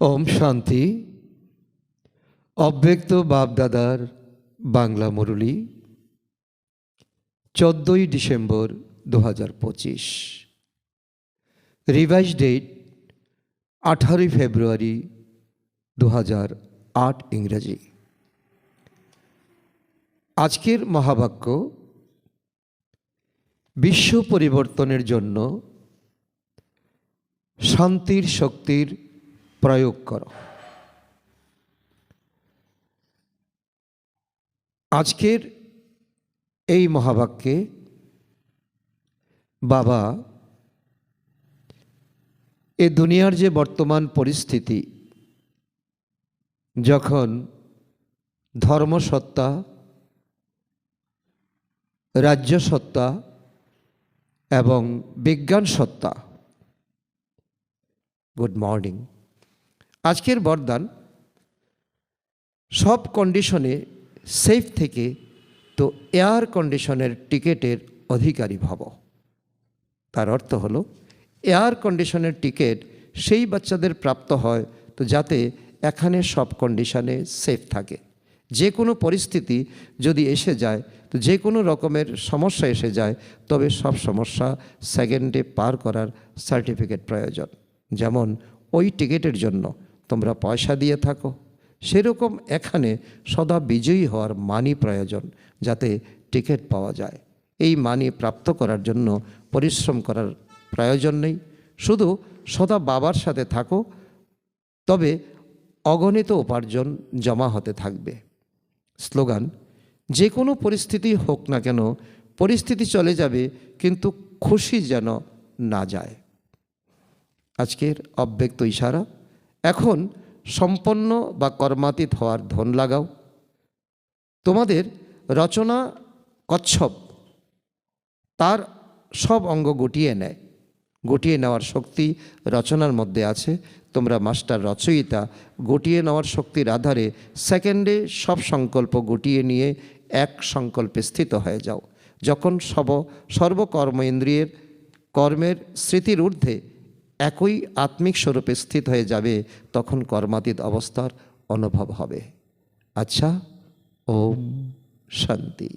ওম শান্তি। অব্যক্ত বাপদাদার বাংলা মুরলী 14ই ডিসেম্বর 2025। রিভাইজ ডেট 18ই ফেব্রুয়ারি 2008 ইংরেজি। আজকের মহাবাক্য, বিশ্ব পরিবর্তনের জন্য শান্তির শক্তির প্রয়োগ করো। আজকের এই মহাবাক্যে বাবা এ দুনিয়ার যে বর্তমান পরিস্থিতি, যখন ধর্মসত্তা, রাজ্যসত্তা এবং বিজ্ঞান সত্তা, গুড মর্নিং, আজকের বরদান সব কন্ডিশনে সেফ থেকে তো এয়ার কন্ডিশনের টিকেটের অধিকারী ভব। তার অর্থ হলো এয়ার কন্ডিশনের টিকেট সেই বাচ্চাদের প্রাপ্ত হয় তো যাতে এখানে সব কন্ডিশনে সেফ থাকে। যে কোনো পরিস্থিতি যদি এসে যায়, তো যে কোনো রকমের সমস্যা এসে যায়, তবে সব সমস্যা সেকেন্ডে পার করার সার্টিফিকেট প্রয়োজন। যেমন ওই টিকিটের জন্য তোমরা পয়সা দিয়ে থাকো, সেরকম এখানে সদা বিজয়ী হওয়ার মানি প্রয়োজন, যাতে টিকিট পাওয়া যায়। এই মানি প্রাপ্ত করার জন্য পরিশ্রম করার প্রয়োজন নেই, শুধু সদা বাবার সাথে থাকো, তবে অগণিত উপার্জন জমা হতে থাকবে। স্লোগান, যে কোনো পরিস্থিতি হোক না কেন, পরিস্থিতি চলে যাবে, কিন্তু খুশি যেন না যায়। আজকের অব্যক্ত ইশারা, এখন সম্পন্ন বা কর্মাতীত হওয়ার ধন লাগাও। তোমাদের রচনা কচ্ছপ তার সব অঙ্গ গুটিয়ে নেয়। গুটিয়ে নেওয়ার শক্তি রচনার মধ্যে আছে। তোমরা মাস্টার রচয়িতা, গুটিয়ে নেওয়ার শক্তির আধারে সেকেন্ডে সব সংকল্প গুটিয়ে নিয়ে এক সংকল্পে স্থিত হয়ে যাও। যখন সর্বকর্ম ইন্দ্রিয়ের কর্মের স্মৃতির ঊর্ধ্বে একই আত্মিক স্বরূপে স্থিত হয়ে যাবে, তখন কর্মাতীত অবস্থার অনুভব হবে। আচ্ছা, ওম শান্তি।